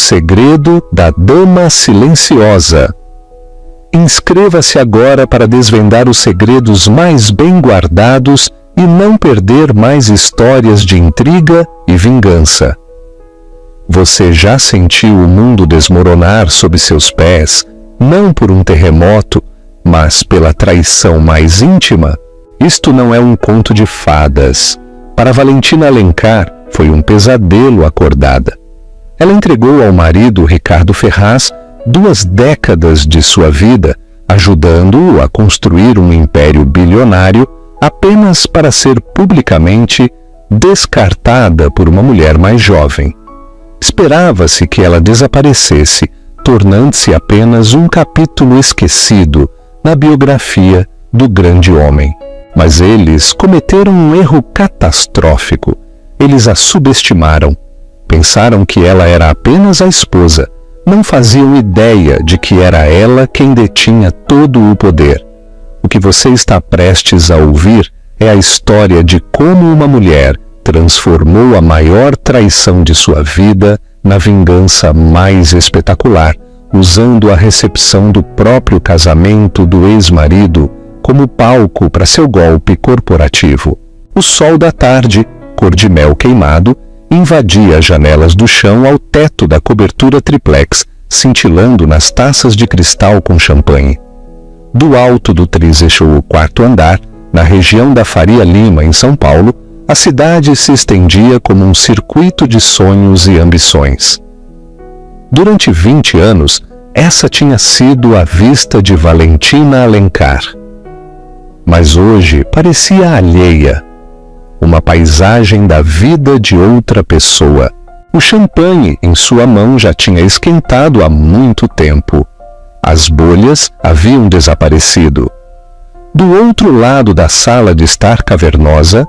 segredo da Dama Silenciosa. Inscreva-se agora para desvendar os segredos mais bem guardados e não perder mais histórias de intriga e vingança. Você já sentiu o mundo desmoronar sob seus pés, não por um terremoto, mas pela traição mais íntima? Isto não é um conto de fadas. Para Valentina Alencar, foi um pesadelo acordada. Ela entregou ao marido Ricardo Ferraz 2 décadas de sua vida, ajudando-o a construir um império bilionário apenas para ser publicamente descartada por uma mulher mais jovem. Esperava-se que ela desaparecesse, tornando-se apenas um capítulo esquecido na biografia do grande homem. Mas eles cometeram um erro catastrófico. Eles a subestimaram. Pensaram que ela era apenas a esposa. Não faziam ideia de que era ela quem detinha todo o poder. O que você está prestes a ouvir é a história de como uma mulher transformou a maior traição de sua vida na vingança mais espetacular, usando a recepção do próprio casamento do ex-marido como palco para seu golpe corporativo. O sol da tarde, cor de mel queimado, invadia as janelas do chão ao teto da cobertura triplex, cintilando nas taças de cristal com champanhe. Do alto do 34º andar, na região da Faria Lima, em São Paulo, a cidade se estendia como um circuito de sonhos e ambições. Durante 20 anos, essa tinha sido a vista de Valentina Alencar. Mas hoje parecia alheia, uma paisagem da vida de outra pessoa. O champanhe em sua mão já tinha esquentado há muito tempo. As bolhas haviam desaparecido. Do outro lado da sala de estar cavernosa,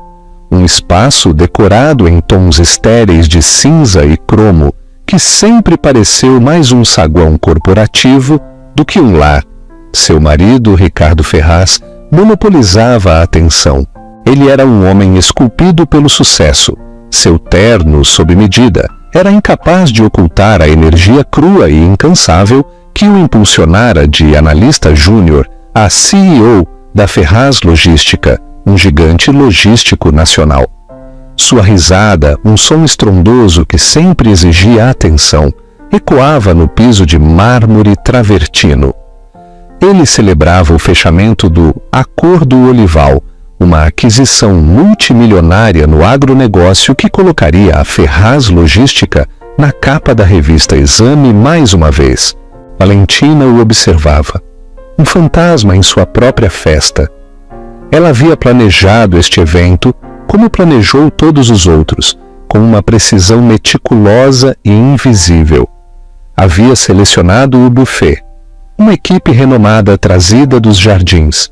um espaço decorado em tons estéreis de cinza e cromo, que sempre pareceu mais um saguão corporativo do que um lar. Seu marido, Ricardo Ferraz, monopolizava a atenção. Ele era um homem esculpido pelo sucesso. Seu terno, sob medida, era incapaz de ocultar a energia crua e incansável que o impulsionara de analista júnior a CEO da Ferraz Logística, um gigante logístico nacional. Sua risada, um som estrondoso que sempre exigia atenção, ecoava no piso de mármore travertino. Ele celebrava o fechamento do Acordo Olival, uma aquisição multimilionária no agronegócio que colocaria a Ferraz Logística na capa da revista Exame mais uma vez. Valentina o observava, um fantasma em sua própria festa. Ela havia planejado este evento como planejou todos os outros, com uma precisão meticulosa e invisível. Havia selecionado o buffet, uma equipe renomada trazida dos jardins,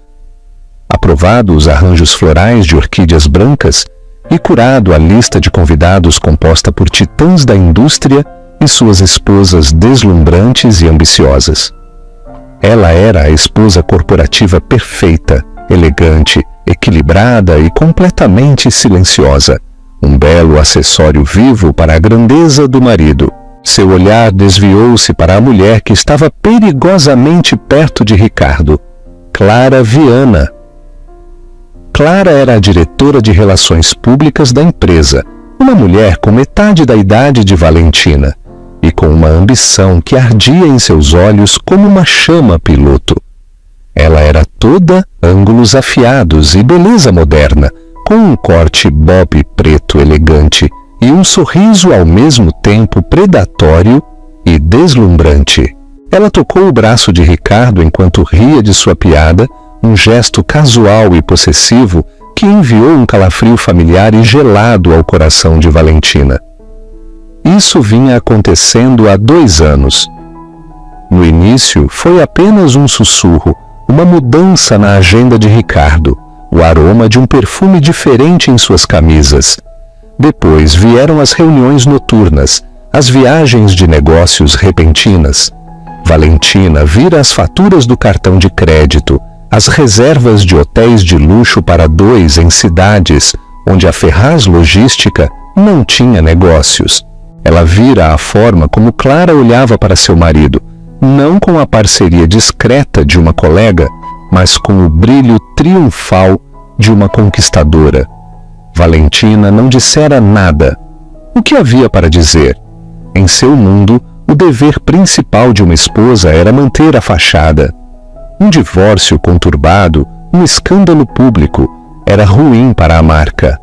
aprovado os arranjos florais de orquídeas brancas e curado a lista de convidados composta por titãs da indústria e suas esposas deslumbrantes e ambiciosas. Ela era a esposa corporativa perfeita, elegante, equilibrada e completamente silenciosa, um belo acessório vivo para a grandeza do marido. Seu olhar desviou-se para a mulher que estava perigosamente perto de Ricardo, Clara Viana. Clara era a diretora de relações públicas da empresa, uma mulher com metade da idade de Valentina e com uma ambição que ardia em seus olhos como uma chama piloto. Ela era toda ângulos afiados e beleza moderna, com um corte bob preto elegante e um sorriso ao mesmo tempo predatório e deslumbrante. Ela tocou o braço de Ricardo enquanto ria de sua piada, um gesto casual e possessivo que enviou um calafrio familiar e gelado ao coração de Valentina. Isso vinha acontecendo há 2 anos. No início, foi apenas um sussurro, uma mudança na agenda de Ricardo, o aroma de um perfume diferente em suas camisas. Depois vieram as reuniões noturnas, as viagens de negócios repentinas. Valentina vira as faturas do cartão de crédito, as reservas de hotéis de luxo para 2 em cidades onde a Ferraz Logística não tinha negócios. Ela vira a forma como Clara olhava para seu marido, não com a parceria discreta de uma colega, mas com o brilho triunfal de uma conquistadora. Valentina não dissera nada. O que havia para dizer? Em seu mundo, o dever principal de uma esposa era manter a fachada. Um divórcio conturbado, um escândalo público, era ruim para a marca.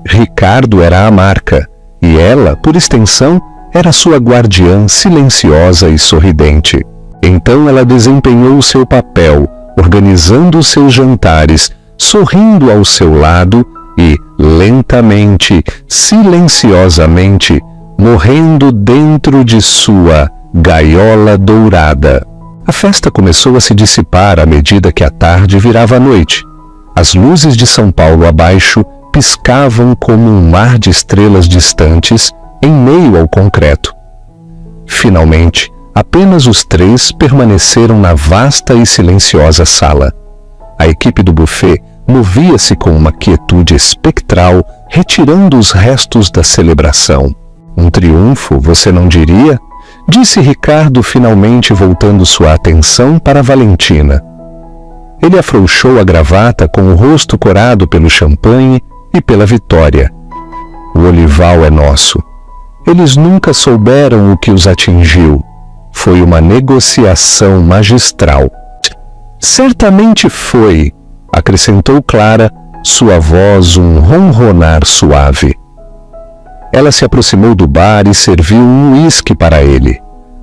Ricardo era a marca, e ela, por extensão, era sua guardiã silenciosa e sorridente. Então ela desempenhou o seu papel, organizando os seus jantares, sorrindo ao seu lado e, lentamente, silenciosamente, morrendo dentro de sua gaiola dourada. A festa começou a se dissipar à medida que a tarde virava a noite. As luzes de São Paulo abaixo piscavam como um mar de estrelas distantes em meio ao concreto. Finalmente, apenas os três permaneceram na vasta e silenciosa sala. A equipe do buffet movia-se com uma quietude espectral, retirando os restos da celebração. Um triunfo, você não diria? Disse Ricardo, finalmente voltando sua atenção para Valentina. Ele afrouxou a gravata com o rosto corado pelo champanhe e pela vitória. O olival é nosso. Eles nunca souberam o que os atingiu. Foi uma negociação magistral. Certamente foi, acrescentou Clara, sua voz um ronronar suave. Ela se aproximou do bar e serviu um uísque para ele.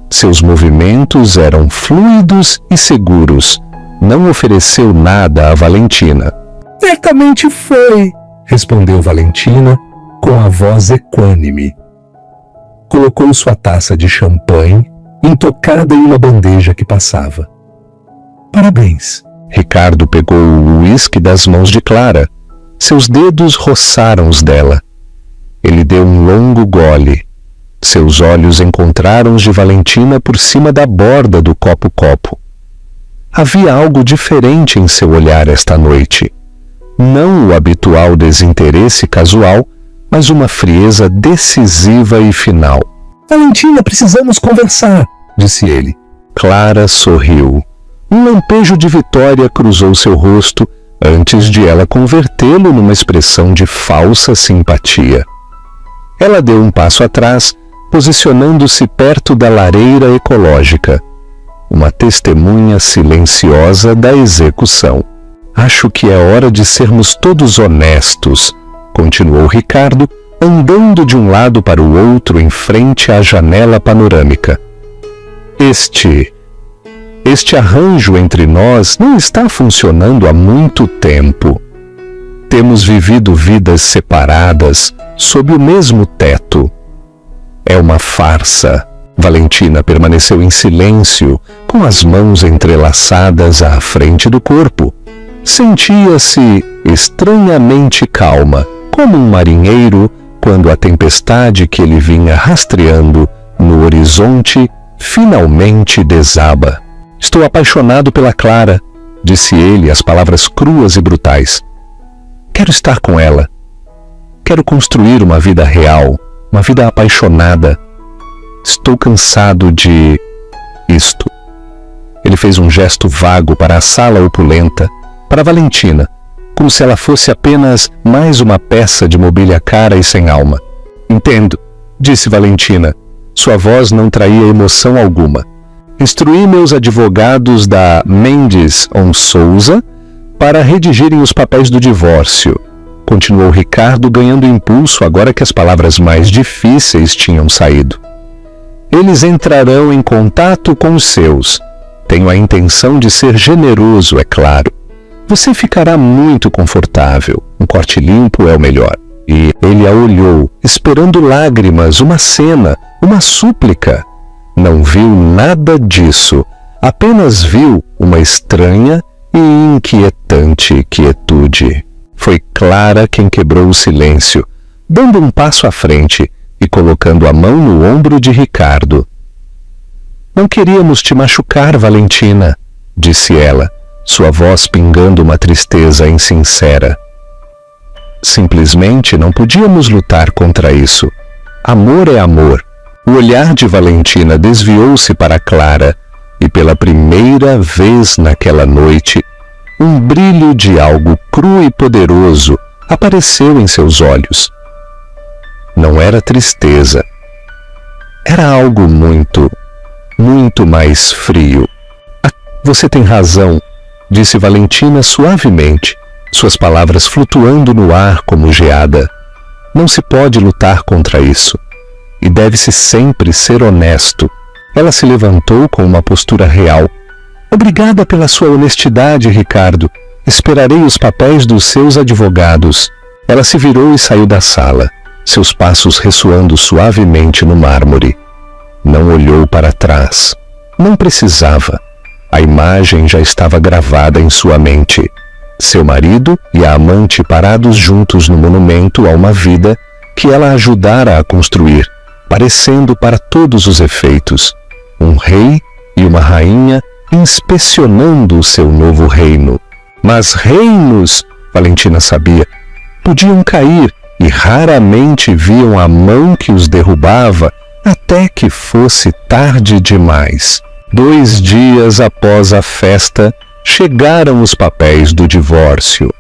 Seus movimentos eram fluidos e seguros. Não ofereceu nada a Valentina. Certamente foi, respondeu Valentina com a voz equânime. Colocou sua taça de champanhe, intocada em uma bandeja que passava. Parabéns. Ricardo pegou o uísque das mãos de Clara. Seus dedos roçaram os dela. Ele deu um longo gole. Seus olhos encontraram os de Valentina por cima da borda do copo-copo. Havia algo diferente em seu olhar esta noite. Não o habitual desinteresse casual, mas uma frieza decisiva e final. Valentina, precisamos conversar, disse ele. Clara sorriu. Um lampejo de vitória cruzou seu rosto antes de ela convertê-lo numa expressão de falsa simpatia. Ela deu um passo atrás, posicionando-se perto da lareira ecológica. Uma testemunha silenciosa da execução. Acho que é hora de sermos todos honestos, continuou Ricardo, andando de um lado para o outro em frente à janela panorâmica. Este arranjo entre nós não está funcionando há muito tempo. Temos vivido vidas separadas, sob o mesmo teto. É uma farsa. Valentina permaneceu em silêncio, com as mãos entrelaçadas à frente do corpo. Sentia-se estranhamente calma, como um marinheiro quando a tempestade que ele vinha rastreando no horizonte finalmente desaba. Estou apaixonado pela Clara, disse ele, as palavras cruas e brutais. Quero estar com ela. Quero construir uma vida real, uma vida apaixonada. Estou cansado de isto. Ele fez um gesto vago para a sala opulenta, para Valentina, como se ela fosse apenas mais uma peça de mobília cara e sem alma. Entendo, disse Valentina. Sua voz não traía emoção alguma. Instruí meus advogados da Mendes Souza para redigirem os papéis do divórcio, continuou Ricardo, ganhando impulso agora que as palavras mais difíceis tinham saído. Eles entrarão em contato com os seus. Tenho a intenção de ser generoso, é claro. Você ficará muito confortável. Um corte limpo é o melhor. E ele a olhou, esperando lágrimas, uma cena, uma súplica. Não viu nada disso. Apenas viu uma estranha e inquietante quietude. Foi Clara quem quebrou o silêncio, dando um passo à frente e colocando a mão no ombro de Ricardo. Não queríamos te machucar, Valentina, disse ela, sua voz pingando uma tristeza insincera. Simplesmente não podíamos lutar contra isso. Amor é amor. O olhar de Valentina desviou-se para Clara e pela primeira vez naquela noite, um brilho de algo cru e poderoso apareceu em seus olhos. Não era tristeza. Era algo muito, muito mais frio. Você tem razão, disse Valentina suavemente, suas palavras flutuando no ar como geada. Não se pode lutar contra isso. E deve-se sempre ser honesto. Ela se levantou com uma postura real. Obrigada pela sua honestidade, Ricardo. Esperarei os papéis dos seus advogados. Ela se virou e saiu da sala, seus passos ressoando suavemente no mármore. Não olhou para trás. Não precisava. A imagem já estava gravada em sua mente. Seu marido e a amante parados juntos no monumento a uma vida que ela ajudara a construir, parecendo para todos os efeitos um rei e uma rainha inspecionando o seu novo reino. Mas reinos, Valentina sabia, podiam cair e raramente viam a mão que os derrubava até que fosse tarde demais. 2 dias após a festa, chegaram os papéis do divórcio.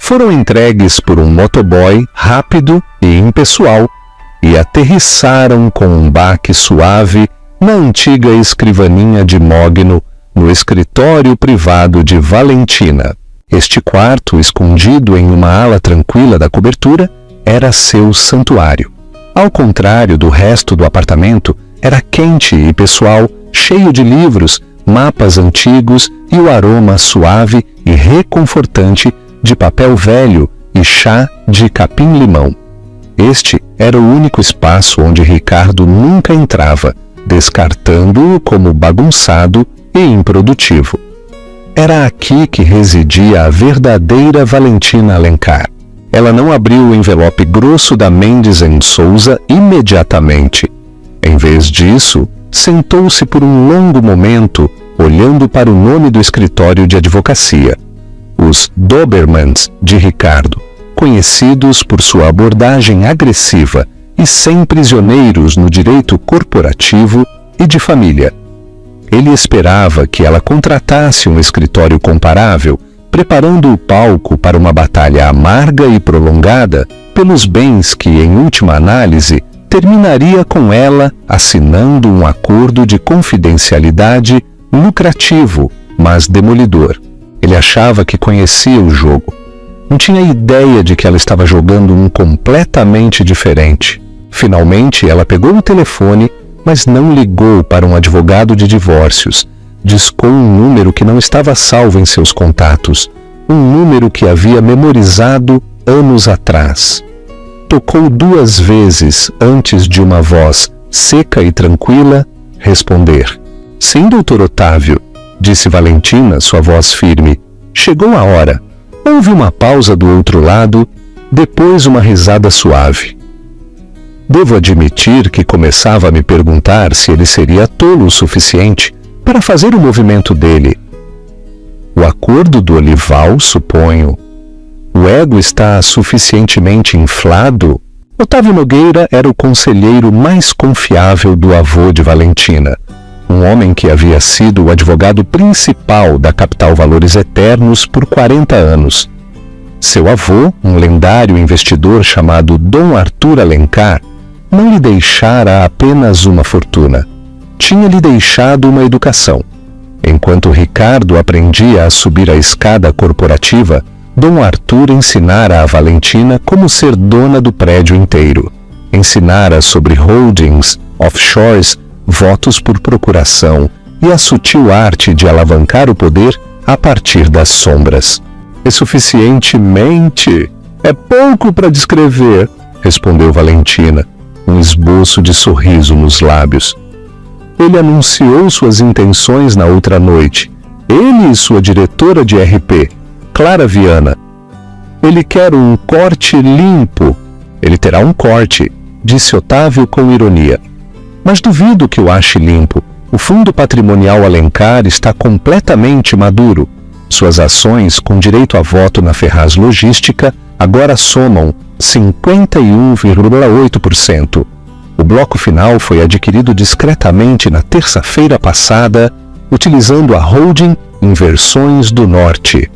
Foram entregues por um motoboy rápido e impessoal e aterrissaram com um baque suave na antiga escrivaninha de mogno no escritório privado de Valentina. Este quarto, escondido em uma ala tranquila da cobertura, era seu santuário. Ao contrário do resto do apartamento, era quente e pessoal, cheio de livros, mapas antigos e o aroma suave e reconfortante de papel velho e chá de capim-limão. Este era o único espaço onde Ricardo nunca entrava, descartando-o como bagunçado e improdutivo. Era aqui que residia a verdadeira Valentina Alencar. Ela não abriu o envelope grosso da Mendes & Souza imediatamente. Em vez disso, sentou-se por um longo momento, olhando para o nome do escritório de advocacia, os Dobermans de Ricardo, conhecidos por sua abordagem agressiva e sem prisioneiros no direito corporativo e de família. Ele esperava que ela contratasse um escritório comparável, preparando o palco para uma batalha amarga e prolongada pelos bens que, em última análise, terminaria com ela assinando um acordo de confidencialidade lucrativo, mas demolidor. Ele achava que conhecia o jogo. Não tinha ideia de que ela estava jogando um completamente diferente. Finalmente, ela pegou o telefone, mas não ligou para um advogado de divórcios. Discou um número que não estava salvo em seus contatos, um número que havia memorizado anos atrás. Tocou 2 vezes antes de uma voz seca e tranquila responder. Sim, doutor Otávio, disse Valentina, sua voz firme. Chegou a hora. Houve uma pausa do outro lado, depois uma risada suave. Devo admitir que começava a me perguntar se ele seria tolo o suficiente para fazer o movimento dele. O acordo do Olival, suponho. O ego está suficientemente inflado? Otávio Nogueira era o conselheiro mais confiável do avô de Valentina, um homem que havia sido o advogado principal da Capital Valores Eternos por 40 anos. Seu avô, um lendário investidor chamado Dom Arthur Alencar, não lhe deixara apenas uma fortuna. Tinha-lhe deixado uma educação. Enquanto Ricardo aprendia a subir a escada corporativa, Dom Arthur ensinara a Valentina como ser dona do prédio inteiro. Ensinara sobre holdings, offshores, votos por procuração e a sutil arte de alavancar o poder a partir das sombras. É suficientemente. É pouco para descrever, respondeu Valentina, um esboço de sorriso nos lábios. Ele anunciou suas intenções na outra noite. Ele e sua diretora de RP, Clara Viana. Ele quer um corte limpo. Ele terá um corte, disse Otávio com ironia. Mas duvido que o ache limpo. O fundo patrimonial Alencar está completamente maduro. Suas ações com direito a voto na Ferraz Logística agora somam 51,8%. O bloco final foi adquirido discretamente na terça-feira passada, utilizando a holding Inversões do Norte.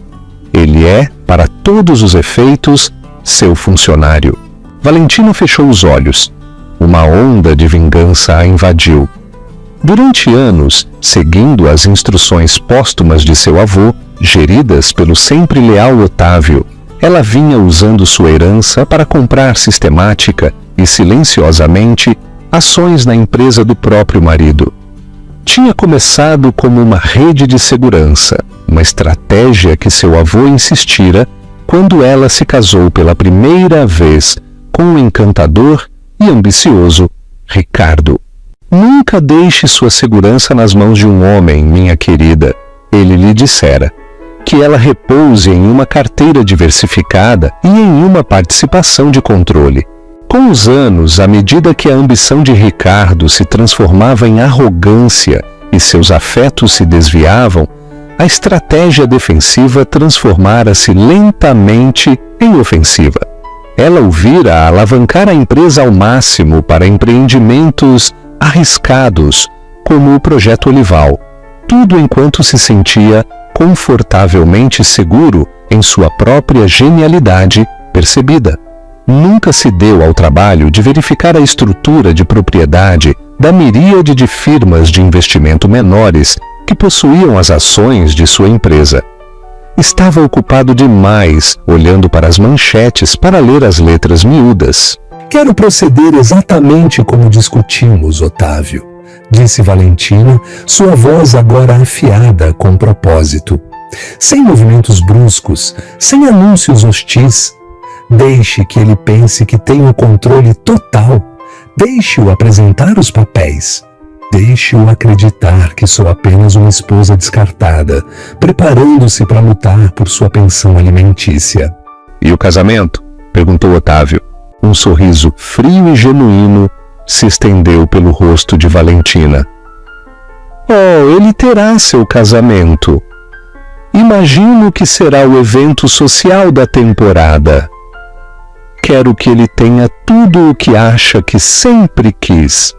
Ele é, para todos os efeitos, seu funcionário. Valentina fechou os olhos. Uma onda de vingança a invadiu. Durante anos, seguindo as instruções póstumas de seu avô, geridas pelo sempre leal Otávio, ela vinha usando sua herança para comprar sistemática e silenciosamente ações na empresa do próprio marido. Tinha começado como uma rede de segurança, uma estratégia que seu avô insistira quando ela se casou pela primeira vez com o encantador e ambicioso Ricardo. Nunca deixe sua segurança nas mãos de um homem, minha querida, ele lhe dissera. Que ela repouse em uma carteira diversificada e em uma participação de controle. Com os anos, à medida que a ambição de Ricardo se transformava em arrogância e seus afetos se desviavam, a estratégia defensiva transformara-se lentamente em ofensiva. Ela o vira alavancar a empresa ao máximo para empreendimentos arriscados, como o Projeto Olival, tudo enquanto se sentia confortavelmente seguro em sua própria genialidade percebida. Nunca se deu ao trabalho de verificar a estrutura de propriedade da miríade de firmas de investimento menores que possuíam as ações de sua empresa. Estava ocupado demais olhando para as manchetes para ler as letras miúdas. Quero proceder exatamente como discutimos, Otávio, disse Valentina, sua voz agora afiada com propósito. Sem movimentos bruscos, sem anúncios hostis. Deixe que ele pense que tem o controle total. Deixe-o apresentar os papéis. Deixe-o acreditar que sou apenas uma esposa descartada, preparando-se para lutar por sua pensão alimentícia. E o casamento? Perguntou Otávio. Um sorriso frio e genuíno se estendeu pelo rosto de Valentina. Oh, ele terá seu casamento. Imagino que será o evento social da temporada. Quero que ele tenha tudo o que acha que sempre quis.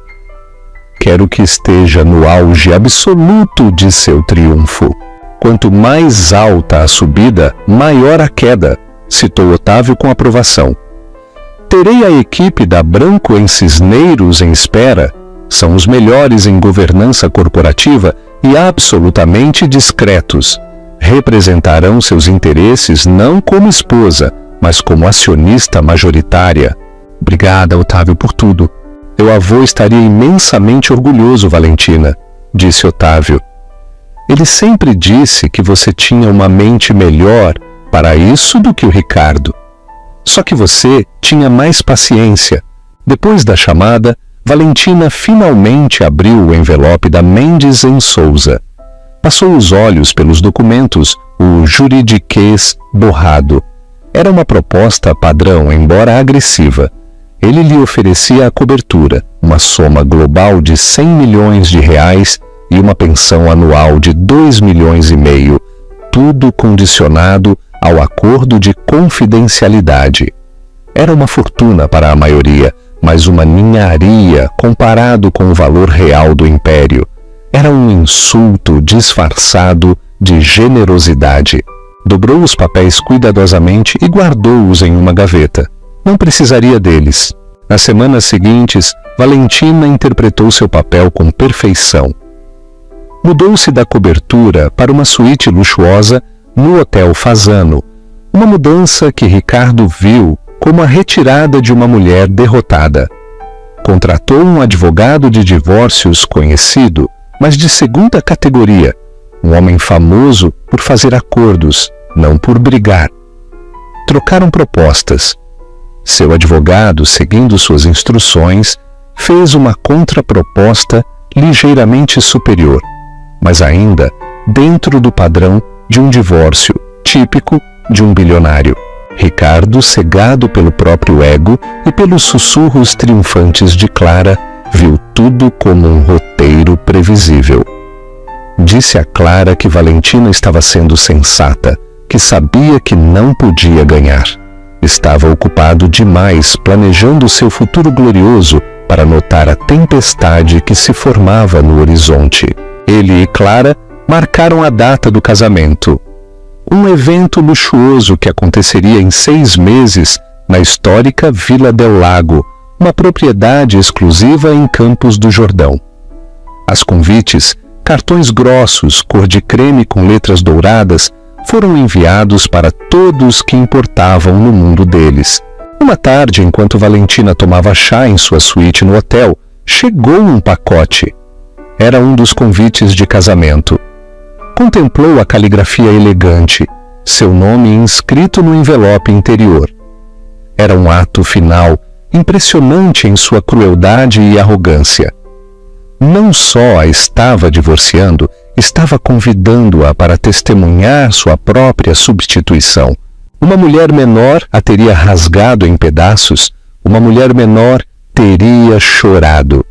Quero que esteja no auge absoluto de seu triunfo. Quanto mais alta a subida, maior a queda, citou Otávio com aprovação. Terei a equipe da Branco em Cisneiros em espera. São os melhores em governança corporativa e absolutamente discretos. Representarão seus interesses não como esposa, mas como acionista majoritária. Obrigada, Otávio, por tudo. Teu avô estaria imensamente orgulhoso, Valentina, disse Otávio. Ele sempre disse que você tinha uma mente melhor para isso do que o Ricardo. Só que você tinha mais paciência. Depois da chamada, Valentina finalmente abriu o envelope da Mendes em Souza. Passou os olhos pelos documentos, o juridiquês borrado. Era uma proposta padrão, embora agressiva. Ele lhe oferecia a cobertura, uma soma global de 100 milhões de reais e uma pensão anual de 2,5 milhões, tudo condicionado ao acordo de confidencialidade. Era uma fortuna para a maioria, mas uma ninharia comparado com o valor real do império. Era um insulto disfarçado de generosidade. Dobrou os papéis cuidadosamente e guardou-os em uma gaveta. Não precisaria deles. Nas semanas seguintes, Valentina interpretou seu papel com perfeição. Mudou-se da cobertura para uma suíte luxuosa no Hotel Fasano, uma mudança que Ricardo viu como a retirada de uma mulher derrotada. Contratou um advogado de divórcios conhecido, mas de segunda categoria, um homem famoso por fazer acordos, não por brigar. Trocaram propostas. Seu advogado, seguindo suas instruções, fez uma contraproposta ligeiramente superior, mas ainda dentro do padrão de um divórcio típico de um bilionário. Ricardo, cegado pelo próprio ego e pelos sussurros triunfantes de Clara, viu tudo como um roteiro previsível. Disse a Clara que Valentina estava sendo sensata, que sabia que não podia ganhar. Estava ocupado demais planejando seu futuro glorioso para notar a tempestade que se formava no horizonte. Ele e Clara marcaram a data do casamento. Um evento luxuoso que aconteceria em 6 meses na histórica Vila del Lago, uma propriedade exclusiva em Campos do Jordão. As convites, cartões grossos, cor de creme com letras douradas, foram enviados para todos que importavam no mundo deles. Uma tarde, enquanto Valentina tomava chá em sua suíte no hotel, chegou um pacote. Era um dos convites de casamento. Contemplou a caligrafia elegante, seu nome inscrito no envelope interior. Era um ato final, impressionante em sua crueldade e arrogância. Não só a estava divorciando, estava convidando-a para testemunhar sua própria substituição. Uma mulher menor a teria rasgado em pedaços, uma mulher menor teria chorado.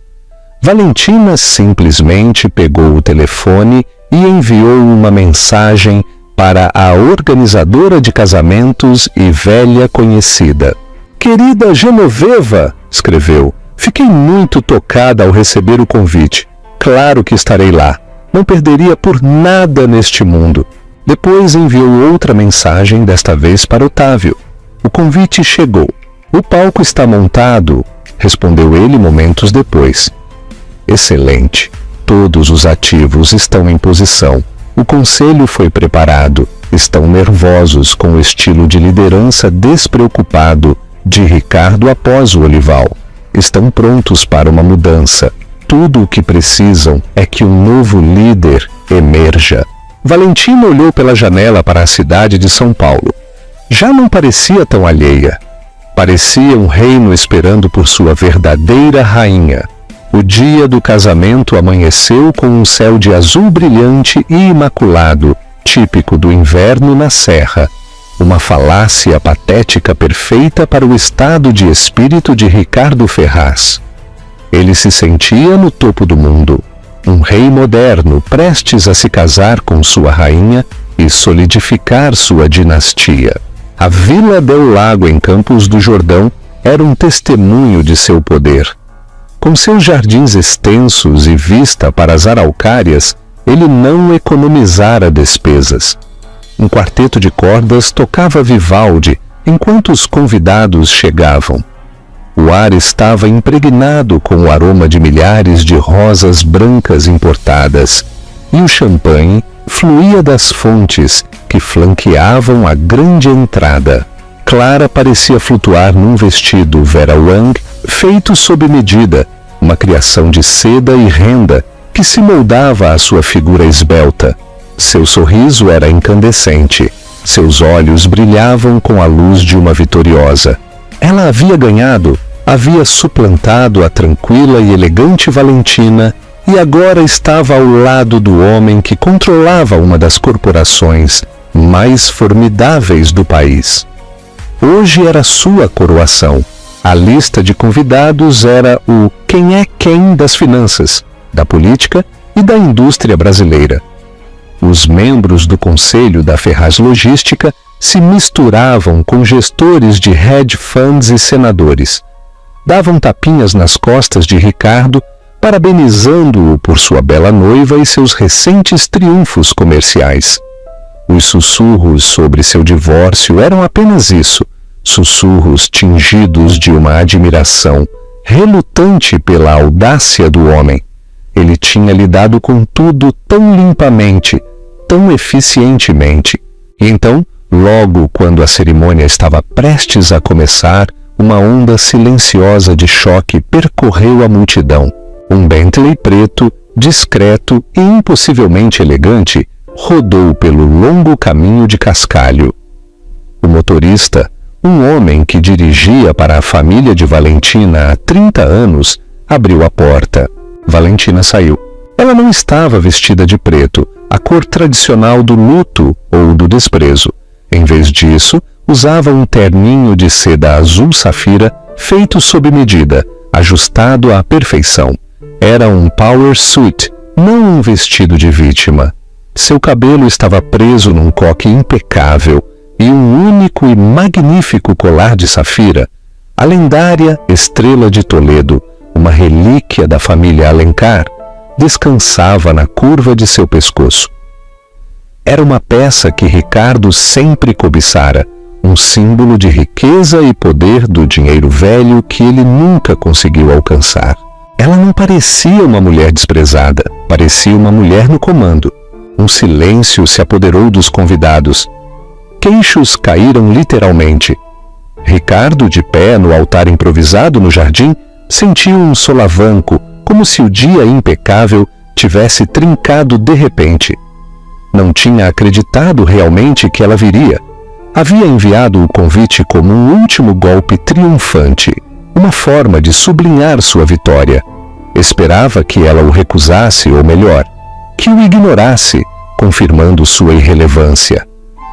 Valentina simplesmente pegou o telefone e enviou uma mensagem para a organizadora de casamentos e velha conhecida. «Querida Genoveva», escreveu, «fiquei muito tocada ao receber o convite. Claro que estarei lá. Não perderia por nada neste mundo». Depois enviou outra mensagem, desta vez para Otávio. O convite chegou. «O palco está montado», respondeu ele momentos depois. «Excelente. Todos os ativos estão em posição. O conselho foi preparado. Estão nervosos com o estilo de liderança despreocupado de Ricardo após o Olival. Estão prontos para uma mudança. Tudo o que precisam é que um novo líder emerja». Valentina olhou pela janela para a cidade de São Paulo. Já não parecia tão alheia. Parecia um reino esperando por sua verdadeira rainha. O dia do casamento amanheceu com um céu de azul brilhante e imaculado, típico do inverno na Serra. Uma falácia patética perfeita para o estado de espírito de Ricardo Ferraz. Ele se sentia no topo do mundo. Um rei moderno prestes a se casar com sua rainha e solidificar sua dinastia. A Vila del Lago em Campos do Jordão era um testemunho de seu poder. Com seus jardins extensos e vista para as araucárias, ele não economizara despesas. Um quarteto de cordas tocava Vivaldi enquanto os convidados chegavam. O ar estava impregnado com o aroma de milhares de rosas brancas importadas, e o champanhe fluía das fontes que flanqueavam a grande entrada. Clara parecia flutuar num vestido Vera Wang feito sob medida, uma criação de seda e renda que se moldava à sua figura esbelta. Seu sorriso era incandescente, seus olhos brilhavam com a luz de uma vitoriosa. Ela havia ganhado, havia suplantado a tranquila e elegante Valentina e agora estava ao lado do homem que controlava uma das corporações mais formidáveis do país. Hoje era sua coroação. A lista de convidados era o quem é quem das finanças, da política e da indústria brasileira. Os membros do conselho da Ferraz Logística se misturavam com gestores de hedge funds e senadores. Davam tapinhas nas costas de Ricardo, parabenizando-o por sua bela noiva e seus recentes triunfos comerciais. Os sussurros sobre seu divórcio eram apenas isso, sussurros tingidos de uma admiração relutante pela audácia do homem. Ele tinha lidado com tudo tão limpamente, tão eficientemente. E então, logo quando a cerimônia estava prestes a começar, uma onda silenciosa de choque percorreu a multidão. Um Bentley preto, discreto e impossivelmente elegante, rodou pelo longo caminho de cascalho. O motorista, um homem que dirigia para a família de Valentina há 30 anos, abriu a porta. Valentina saiu. Ela não estava vestida de preto, a cor tradicional do luto ou do desprezo. Em vez disso, usava um terninho de seda azul safira feito sob medida, ajustado à perfeição. Era um power suit, não um vestido de vítima. Seu cabelo estava preso num coque impecável e um único e magnífico colar de safira, a lendária Estrela de Toledo, uma relíquia da família Alencar, descansava na curva de seu pescoço. Era uma peça que Ricardo sempre cobiçara, um símbolo de riqueza e poder do dinheiro velho que ele nunca conseguiu alcançar. Ela não parecia uma mulher desprezada, parecia uma mulher no comando. Um silêncio se apoderou dos convidados. Queixos caíram literalmente. Ricardo, de pé no altar improvisado no jardim, sentiu um solavanco, como se o dia impecável tivesse trincado de repente. Não tinha acreditado realmente que ela viria. Havia enviado o convite como um último golpe triunfante, uma forma de sublinhar sua vitória. Esperava que ela o recusasse, ou melhor, que o ignorasse, confirmando sua irrelevância.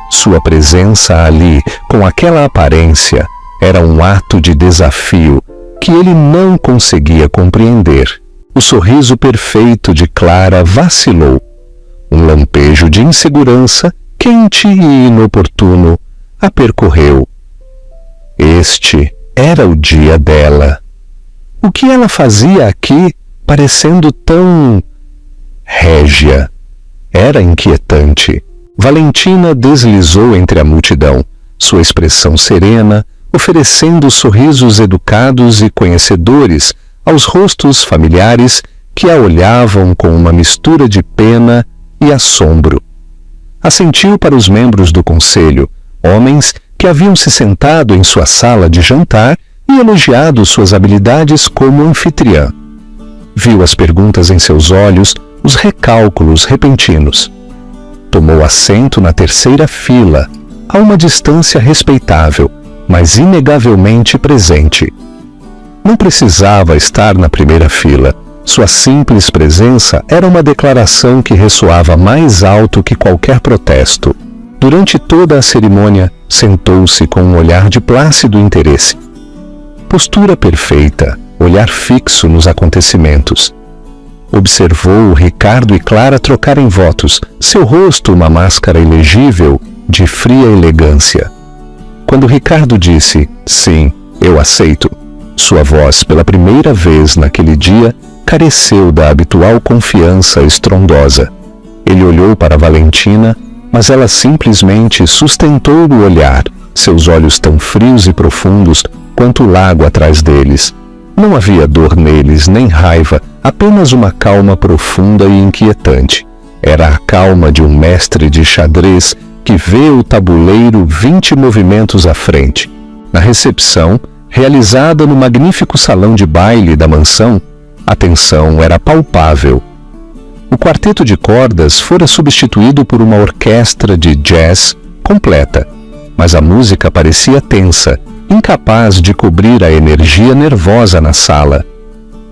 Sua presença ali, com aquela aparência, era um ato de desafio que ele não conseguia compreender. O sorriso perfeito de Clara vacilou. Um lampejo de insegurança, quente e inoportuno, a percorreu. Este era o dia dela. O que ela fazia aqui, parecendo tão régia? Era inquietante. Valentina deslizou entre a multidão, sua expressão serena, oferecendo sorrisos educados e conhecedores aos rostos familiares que a olhavam com uma mistura de pena e assombro. Assentiu para os membros do conselho, homens que haviam se sentado em sua sala de jantar e elogiado suas habilidades como anfitriã. Viu as perguntas em seus olhos, os recálculos repentinos. Tomou assento na terceira fila, a uma distância respeitável, mas inegavelmente presente. Não precisava estar na primeira fila. Sua simples presença era uma declaração que ressoava mais alto que qualquer protesto. Durante toda a cerimônia, sentou-se com um olhar de plácido interesse. Postura perfeita, olhar fixo nos acontecimentos. Observou Ricardo e Clara trocarem votos, seu rosto uma máscara ilegível de fria elegância. Quando Ricardo disse, sim, eu aceito, sua voz, pela primeira vez naquele dia, careceu da habitual confiança estrondosa. Ele olhou para Valentina, mas ela simplesmente sustentou o olhar, seus olhos tão frios e profundos quanto o lago atrás deles. Não havia dor neles, nem raiva, apenas uma calma profunda e inquietante. Era a calma de um mestre de xadrez que vê o tabuleiro 20 movimentos à frente. Na recepção, realizada no magnífico salão de baile da mansão, a tensão era palpável. O quarteto de cordas fora substituído por uma orquestra de jazz completa, mas a música parecia tensa, incapaz de cobrir a energia nervosa na sala.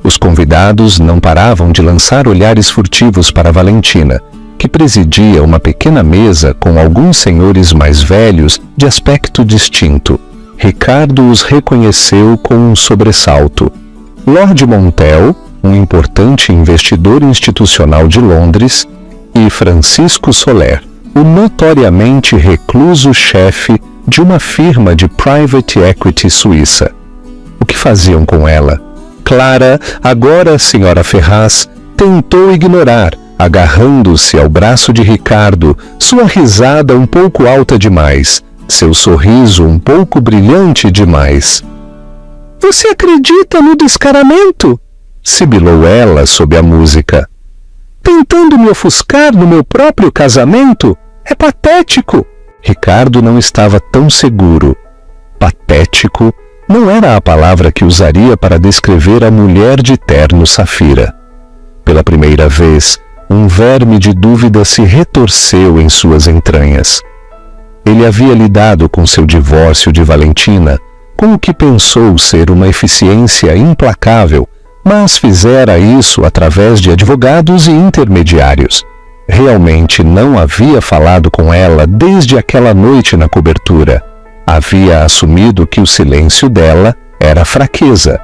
Os convidados não paravam de lançar olhares furtivos para Valentina, que presidia uma pequena mesa com alguns senhores mais velhos de aspecto distinto. Ricardo os reconheceu com um sobressalto. Lord Montel, um importante investidor institucional de Londres, e Francisco Soler, o notoriamente recluso chefe de uma firma de private equity suíça. O que faziam com ela? Clara, agora senhora Ferraz, tentou ignorar, agarrando-se ao braço de Ricardo, sua risada um pouco alta demais, seu sorriso um pouco brilhante demais. Você acredita no descaramento? Sibilou ela sob a música. Tentando me ofuscar no meu próprio casamento? É patético. Ricardo não estava tão seguro. Patético não era a palavra que usaria para descrever a mulher de terno safira. Pela primeira vez, um verme de dúvida se retorceu em suas entranhas. Ele havia lidado com seu divórcio de Valentina com o que pensou ser uma eficiência implacável, mas fizera isso através de advogados e intermediários. Realmente não havia falado com ela desde aquela noite na cobertura. Havia assumido que o silêncio dela era fraqueza.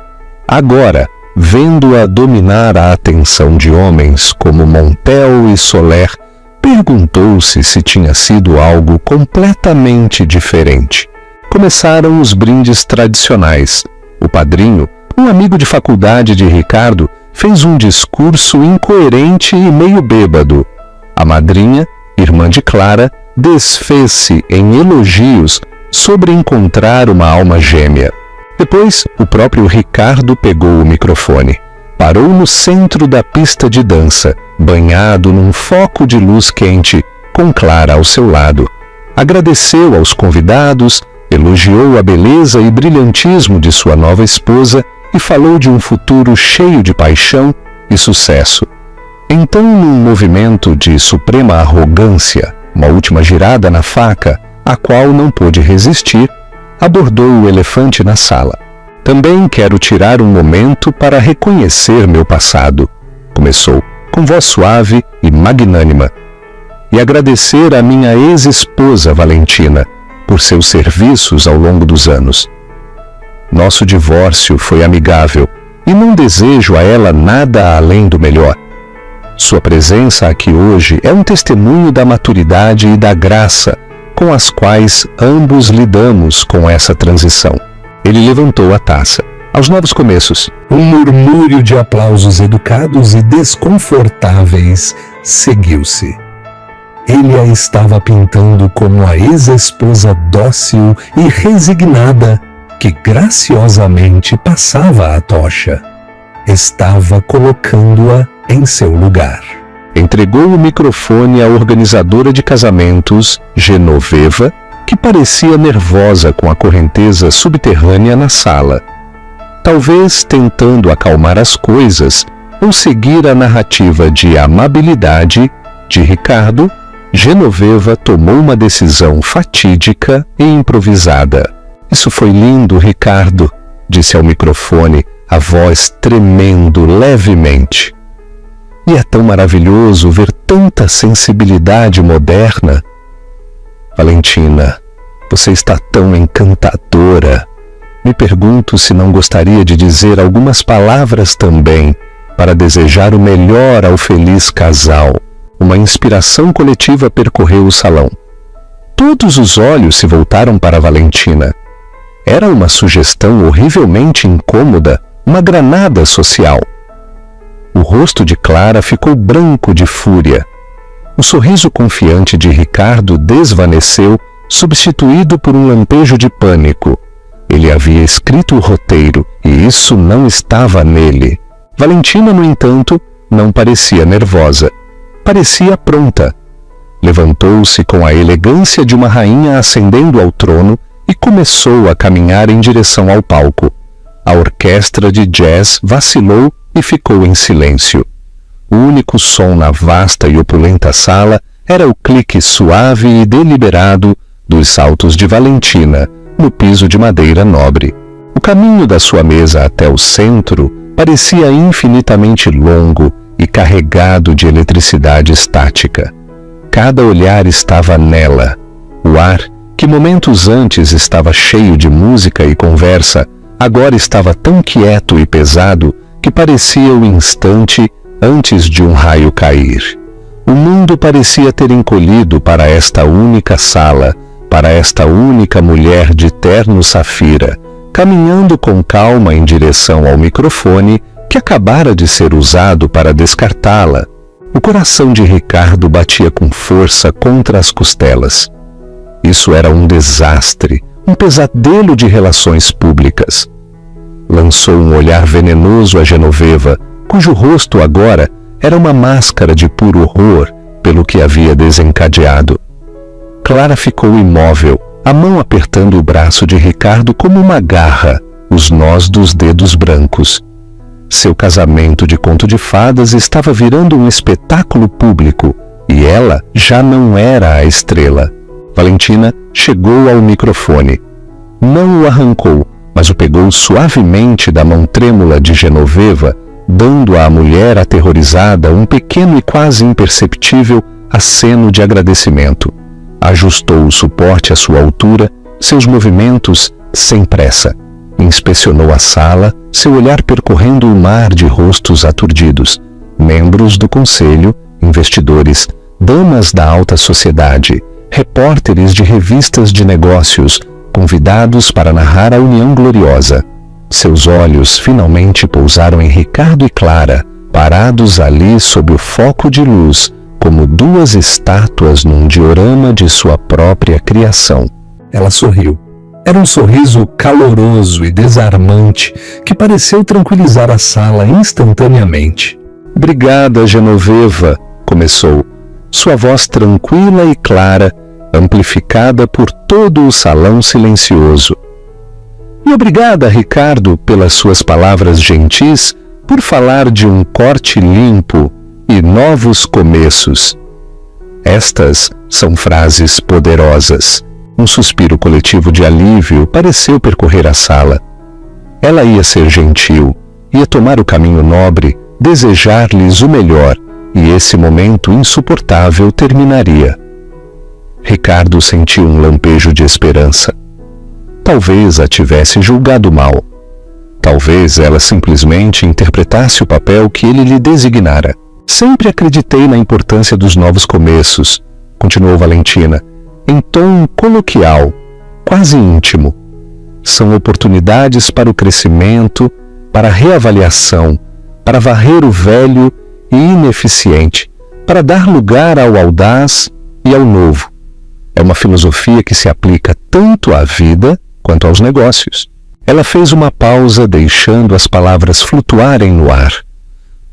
Agora, vendo-a dominar a atenção de homens como Montel e Soler, perguntou-se se tinha sido algo completamente diferente. Começaram os brindes tradicionais. O padrinho, Um amigo de faculdade de Ricardo fez um discurso incoerente e meio bêbado. A madrinha, irmã de Clara, desfez-se em elogios sobre encontrar uma alma gêmea. Depois, o próprio Ricardo pegou o microfone. Parou no centro da pista de dança, banhado num foco de luz quente, com Clara ao seu lado. Agradeceu aos convidados, elogiou a beleza e brilhantismo de sua nova esposa e falou de um futuro cheio de paixão e sucesso. Então, num movimento de suprema arrogância, uma última girada na faca, a qual não pôde resistir, abordou o elefante na sala. Também quero tirar um momento para reconhecer meu passado, começou, com voz suave e magnânima, e agradecer à minha ex-esposa Valentina por seus serviços ao longo dos anos. Nosso divórcio foi amigável e não desejo a ela nada além do melhor. Sua presença aqui hoje é um testemunho da maturidade e da graça com as quais ambos lidamos com essa transição. Ele levantou a taça. Aos novos começos. Um murmúrio de aplausos educados e desconfortáveis seguiu-se. Ele a estava pintando como a ex-esposa dócil e resignada que graciosamente passava a tocha. Estava colocando-a em seu lugar. Entregou o microfone à organizadora de casamentos, Genoveva, que parecia nervosa com a correnteza subterrânea na sala. Talvez tentando acalmar as coisas ou seguir a narrativa de amabilidade de Ricardo, Genoveva tomou uma decisão fatídica e improvisada. Isso foi lindo, Ricardo, disse ao microfone, a voz tremendo levemente. E é tão maravilhoso ver tanta sensibilidade moderna. Valentina, você está tão encantadora. Me pergunto se não gostaria de dizer algumas palavras também para desejar o melhor ao feliz casal. Uma inspiração coletiva percorreu o salão. Todos os olhos se voltaram para Valentina. Era uma sugestão horrivelmente incômoda, uma granada social. O rosto de Clara ficou branco de fúria. O sorriso confiante de Ricardo desvaneceu, substituído por um lampejo de pânico. Ele havia escrito o roteiro e isso não estava nele. Valentina, no entanto, não parecia nervosa. Parecia pronta. Levantou-se com a elegância de uma rainha ascendendo ao trono e começou a caminhar em direção ao palco. A orquestra de jazz vacilou e ficou em silêncio. O único som na vasta e opulenta sala era o clique suave e deliberado dos saltos de Valentina no piso de madeira nobre. O caminho da sua mesa até o centro parecia infinitamente longo e carregado de eletricidade estática. Cada olhar estava nela. O ar, que momentos antes estava cheio de música e conversa, agora estava tão quieto e pesado que parecia o instante antes de um raio cair. O mundo parecia ter encolhido para esta única sala, para esta única mulher de terno safira, caminhando com calma em direção ao microfone que acabara de ser usado para descartá-la. O coração de Ricardo batia com força contra as costelas. Isso era um desastre, um pesadelo de relações públicas. Lançou um olhar venenoso a Genoveva, cujo rosto agora era uma máscara de puro horror pelo que havia desencadeado. Clara ficou imóvel, a mão apertando o braço de Ricardo como uma garra, os nós dos dedos brancos. Seu casamento de conto de fadas estava virando um espetáculo público e ela já não era a estrela. Valentina chegou ao microfone. Não o arrancou, mas o pegou suavemente da mão trêmula de Genoveva, dando à mulher aterrorizada um pequeno e quase imperceptível aceno de agradecimento. Ajustou o suporte à sua altura, seus movimentos sem pressa. Inspecionou a sala, seu olhar percorrendo o mar de rostos aturdidos, membros do conselho, investidores, damas da alta sociedade, repórteres de revistas de negócios, convidados para narrar a união gloriosa. Seus olhos finalmente pousaram em Ricardo e Clara, parados ali sob o foco de luz, como duas estátuas num diorama de sua própria criação. Ela sorriu. Era um sorriso caloroso e desarmante que pareceu tranquilizar a sala instantaneamente. "Obrigada, Genoveva", começou, sua voz tranquila e clara, amplificada por todo o salão silencioso. "E obrigada, Ricardo, pelas suas palavras gentis, por falar de um corte limpo e novos começos." Estas são frases poderosas. Um suspiro coletivo de alívio pareceu percorrer a sala. Ela ia ser gentil, ia tomar o caminho nobre, desejar-lhes o melhor, e esse momento insuportável terminaria. Ricardo sentiu um lampejo de esperança. Talvez a tivesse julgado mal. Talvez ela simplesmente interpretasse o papel que ele lhe designara. "Sempre acreditei na importância dos novos começos", continuou Valentina, em tom coloquial, quase íntimo. "São oportunidades para o crescimento, para a reavaliação, para varrer o velho e ineficiente, para dar lugar ao audaz e ao novo. É uma filosofia que se aplica tanto à vida quanto aos negócios." Ela fez uma pausa, deixando as palavras flutuarem no ar.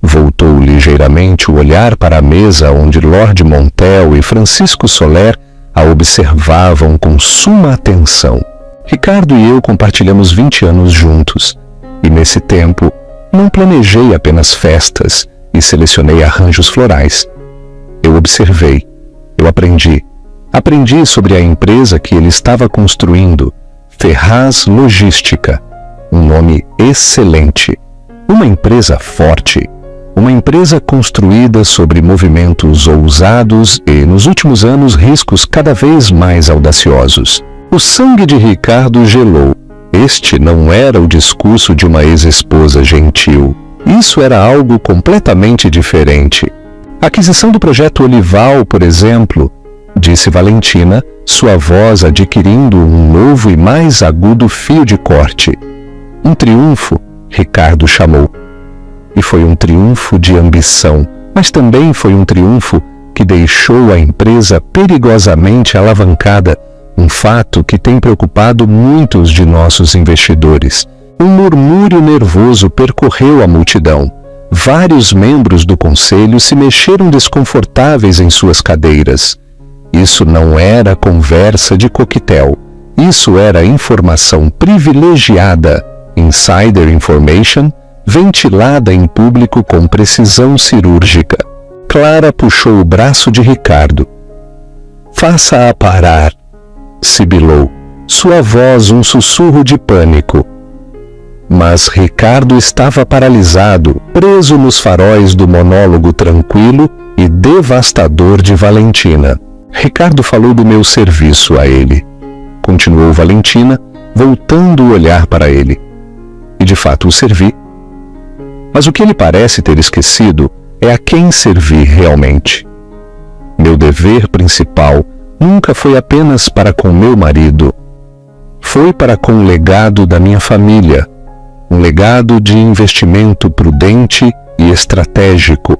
Voltou ligeiramente o olhar para a mesa onde Lord Montel e Francisco Soler a observavam com suma atenção. "Ricardo e eu compartilhamos 20 anos juntos, e nesse tempo não planejei apenas festas e selecionei arranjos florais. Eu observei, eu aprendi sobre a empresa que ele estava construindo, Ferraz Logística, um nome excelente, uma empresa forte, uma empresa construída sobre movimentos ousados e, nos últimos anos, riscos cada vez mais audaciosos." O sangue de Ricardo gelou. Este não era o discurso de uma ex-esposa gentil. Isso era algo completamente diferente. "A aquisição do projeto Olival, por exemplo", disse Valentina, sua voz adquirindo um novo e mais agudo fio de corte. "Um triunfo", Ricardo chamou. E foi um triunfo de ambição, mas também foi um triunfo que deixou a empresa perigosamente alavancada, um fato que tem preocupado muitos de nossos investidores. Um murmúrio nervoso percorreu a multidão. Vários membros do conselho se mexeram desconfortáveis em suas cadeiras. Isso não era conversa de coquetel. Isso era informação privilegiada, insider information, ventilada em público com precisão cirúrgica. Clara puxou o braço de Ricardo. "Faça-a parar", sibilou, sua voz um sussurro de pânico. Mas Ricardo estava paralisado, preso nos faróis do monólogo tranquilo e devastador de Valentina. "Ricardo falou do meu serviço a ele", continuou Valentina, voltando o olhar para ele. "E de fato o servi. Mas o que ele parece ter esquecido é a quem servi realmente. Meu dever principal nunca foi apenas para com meu marido. Foi para com o legado da minha família, um legado de investimento prudente e estratégico,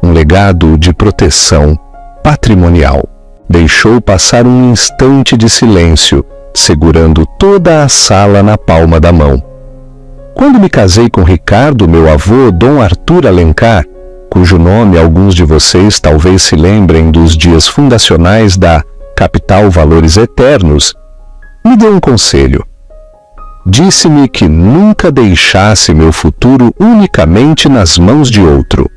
um legado de proteção patrimonial." Deixou passar um instante de silêncio, segurando toda a sala na palma da mão. "Quando me casei com Ricardo, meu avô, Dom Arthur Alencar, cujo nome alguns de vocês talvez se lembrem dos dias fundacionais da Capital Valores Eternos, me deu um conselho. Disse-me que nunca deixasse meu futuro unicamente nas mãos de outro.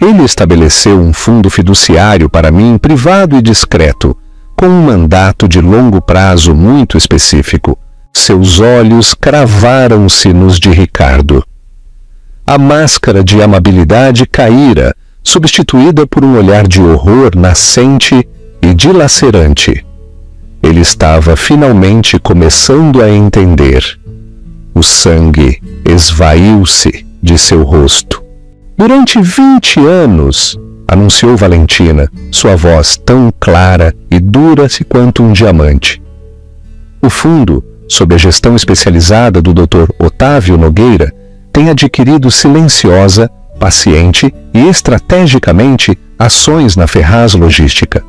Ele estabeleceu um fundo fiduciário para mim, privado e discreto, com um mandato de longo prazo muito específico. Seus olhos cravaram-se nos de Ricardo. A máscara de amabilidade caíra, substituída por um olhar de horror nascente e dilacerante. Ele estava finalmente começando a entender. O sangue esvaiu-se de seu rosto. "Durante 20 anos", anunciou Valentina, sua voz tão clara e dura quanto um diamante. "O fundo sob a gestão especializada do Dr. Otávio Nogueira, tem adquirido silenciosa, paciente e estrategicamente ações na Ferraz Logística.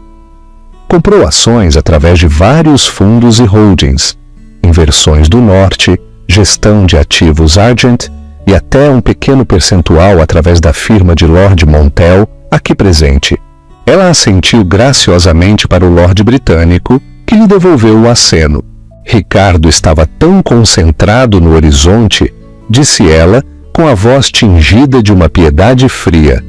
Comprou ações através de vários fundos e holdings, Inversões do Norte, gestão de ativos Argent e até um pequeno percentual através da firma de Lord Montel, aqui presente. Ela assentiu graciosamente para o Lorde britânico, que lhe devolveu o aceno. Ricardo estava tão concentrado no horizonte, disse ela, com a voz tingida de uma piedade fria,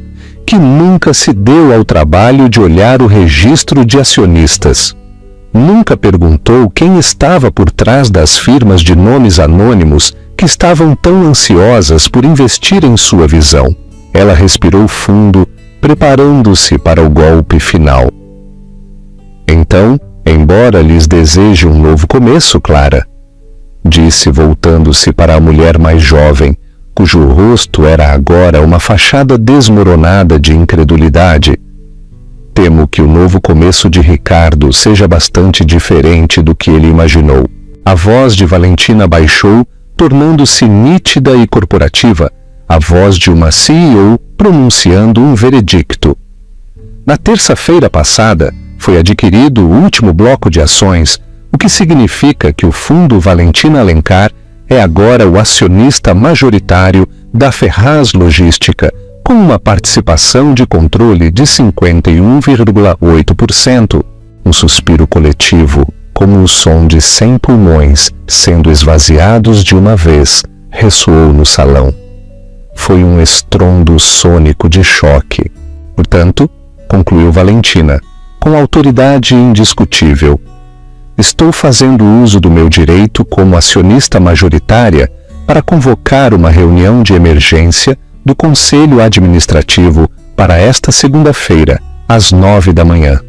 que nunca se deu ao trabalho de olhar o registro de acionistas. Nunca perguntou quem estava por trás das firmas de nomes anônimos que estavam tão ansiosas por investir em sua visão. Ela respirou fundo, preparando-se para o golpe final. Então, embora lhes deseje um novo começo, Clara, disse voltando-se para a mulher mais jovem, cujo rosto era agora uma fachada desmoronada de incredulidade. Temo que o novo começo de Ricardo seja bastante diferente do que ele imaginou. A voz de Valentina baixou, tornando-se nítida e corporativa, a voz de uma CEO pronunciando um veredicto. Na terça-feira passada, foi adquirido o último bloco de ações, o que significa que o Fundo Valentina Alencar é agora o acionista majoritário da Ferraz Logística, com uma participação de controle de 51,8%. Um suspiro coletivo, como o som de 100 pulmões sendo esvaziados de uma vez, ressoou no salão. Foi um estrondo sônico de choque. Portanto, concluiu Valentina, com autoridade indiscutível, estou fazendo uso do meu direito como acionista majoritária para convocar uma reunião de emergência do Conselho Administrativo para esta segunda-feira, às 9 da manhã.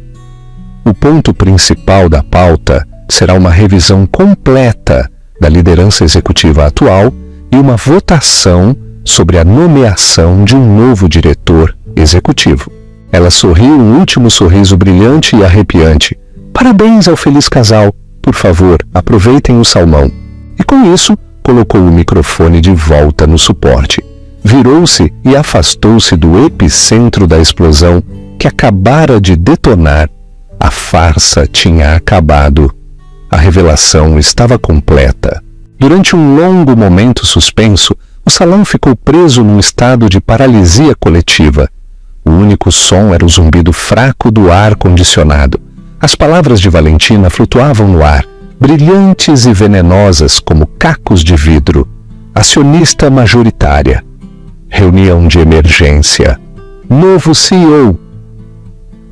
O ponto principal da pauta será uma revisão completa da liderança executiva atual e uma votação sobre a nomeação de um novo diretor executivo. Ela sorriu um último sorriso brilhante e arrepiante. Parabéns ao feliz casal. Por favor, aproveitem o salmão. E com isso, colocou o microfone de volta no suporte. Virou-se e afastou-se do epicentro da explosão que acabara de detonar. A farsa tinha acabado. A revelação estava completa. Durante um longo momento suspenso, o salão ficou preso num estado de paralisia coletiva. O único som era o zumbido fraco do ar-condicionado. As palavras de Valentina flutuavam no ar, brilhantes e venenosas como cacos de vidro. Acionista majoritária. Reunião de emergência. Novo CEO.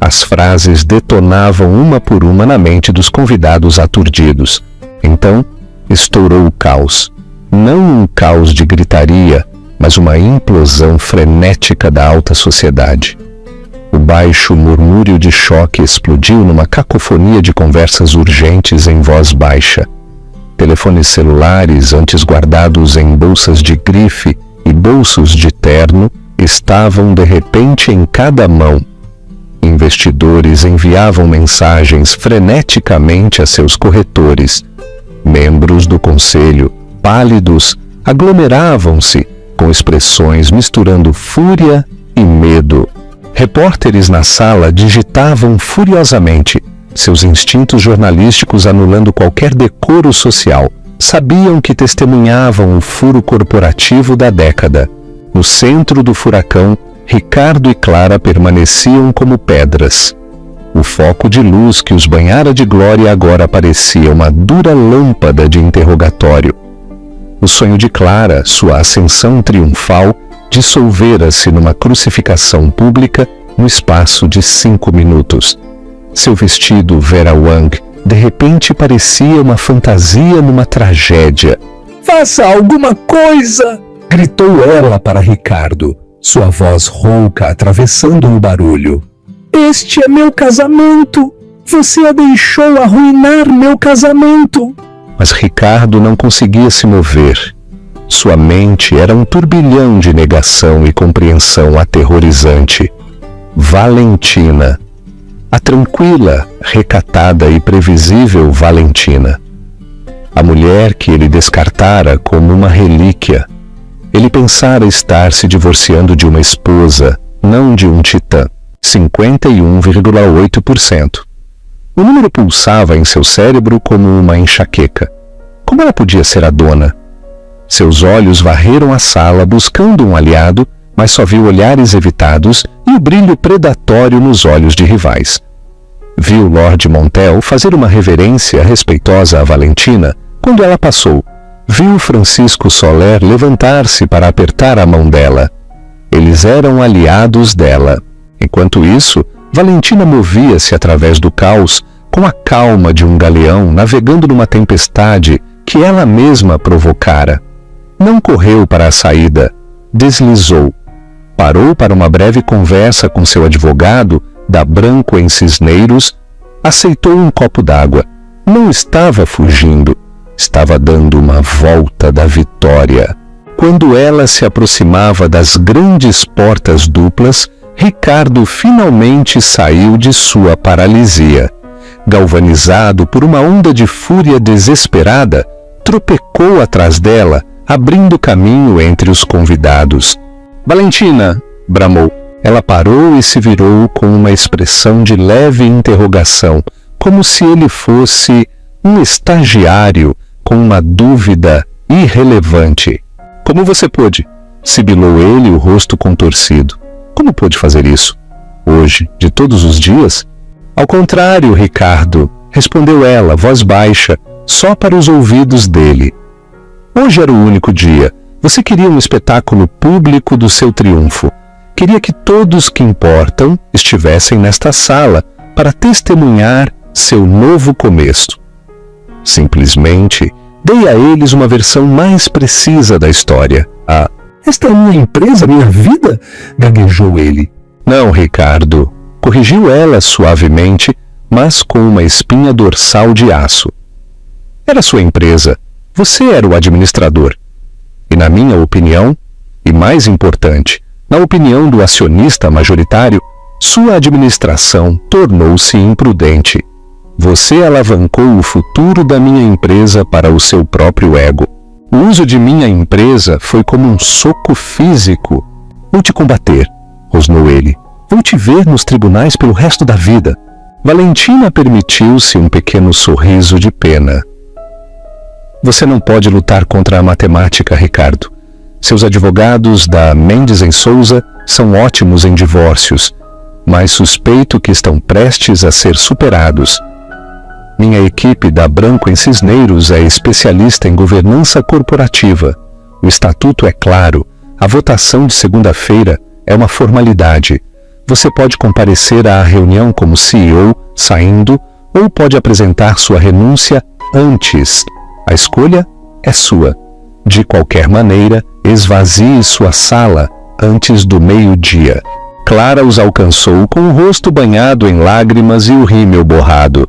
As frases detonavam uma por uma na mente dos convidados aturdidos. Então, estourou o caos. Não um caos de gritaria, mas uma implosão frenética da alta sociedade. O baixo murmúrio de choque explodiu numa cacofonia de conversas urgentes em voz baixa. Telefones celulares, antes guardados em bolsas de grife e bolsos de terno, estavam de repente em cada mão. Investidores enviavam mensagens freneticamente a seus corretores. Membros do conselho, pálidos, aglomeravam-se, com expressões misturando fúria e medo. Repórteres na sala digitavam furiosamente, seus instintos jornalísticos anulando qualquer decoro social. Sabiam que testemunhavam o furo corporativo da década. No centro do furacão, Ricardo e Clara permaneciam como pedras. O foco de luz que os banhara de glória agora parecia uma dura lâmpada de interrogatório. O sonho de Clara, sua ascensão triunfal, dissolvera-se numa crucificação pública no espaço de 5 minutos. Seu vestido Vera Wang de repente parecia uma fantasia numa tragédia. Faça alguma coisa! Gritou ela para Ricardo, sua voz rouca atravessando o barulho. Este é meu casamento! Você a deixou arruinar meu casamento! Mas Ricardo não conseguia se mover. Sua mente era um turbilhão de negação e compreensão aterrorizante. Valentina. A tranquila, recatada e previsível Valentina. a mulher que ele descartara como uma relíquia. Ele pensara estar se divorciando de uma esposa, não de um titã. 51,8%. O número pulsava em seu cérebro como uma enxaqueca. Como ela podia ser a dona? Seus olhos varreram a sala buscando um aliado, mas só viu olhares evitados e o brilho predatório nos olhos de rivais. Viu Lord Montel fazer uma reverência respeitosa a Valentina quando ela passou. Viu Francisco Soler levantar-se para apertar a mão dela. Eles eram aliados dela. Enquanto isso, Valentina movia-se através do caos com a calma de um galeão navegando numa tempestade que ela mesma provocara. Não correu para a saída, deslizou. Parou para uma breve conversa com seu advogado, da Branco em Cisneiros, aceitou um copo d'água. Não estava fugindo, estava dando uma volta da vitória. Quando ela se aproximava das grandes portas duplas, Ricardo finalmente saiu de sua paralisia. Galvanizado por uma onda de fúria desesperada, tropecou atrás dela, abrindo caminho entre os convidados. "Valentina!" bramou. Ela parou e se virou com uma expressão de leve interrogação, como se ele fosse um estagiário com uma dúvida irrelevante. "Como você pôde?" sibilou ele, o rosto contorcido. "Como pôde fazer isso? Hoje, de todos os dias?" "Ao contrário, Ricardo", respondeu ela, voz baixa, só para os ouvidos dele. "Hoje era o único dia. Você queria um espetáculo público do seu triunfo. Queria que todos que importam estivessem nesta sala para testemunhar seu novo começo. Simplesmente dei a eles uma versão mais precisa da história. Esta é minha empresa, minha vida?" gaguejou ele. "Não, Ricardo", corrigiu ela suavemente, mas com uma espinha dorsal de aço. "Era sua empresa. Você era o administrador. E na minha opinião, e mais importante, na opinião do acionista majoritário, sua administração tornou-se imprudente. Você alavancou o futuro da minha empresa para o seu próprio ego. O uso de minha empresa foi como um soco físico. Vou te combater", rosnou ele. "Vou te ver nos tribunais pelo resto da vida." Valentina permitiu-se um pequeno sorriso de pena. "Você não pode lutar contra a matemática, Ricardo. Seus advogados da Mendes em Souza são ótimos em divórcios, mas suspeito que estão prestes a ser superados. Minha equipe da Branco em Cisneiros é especialista em governança corporativa. O estatuto é claro, a votação de segunda-feira é uma formalidade. Você pode comparecer à reunião como CEO, saindo, ou pode apresentar sua renúncia antes. A escolha é sua. De qualquer maneira, esvazie sua sala antes do meio-dia." Clara os alcançou com o rosto banhado em lágrimas e o rímel borrado.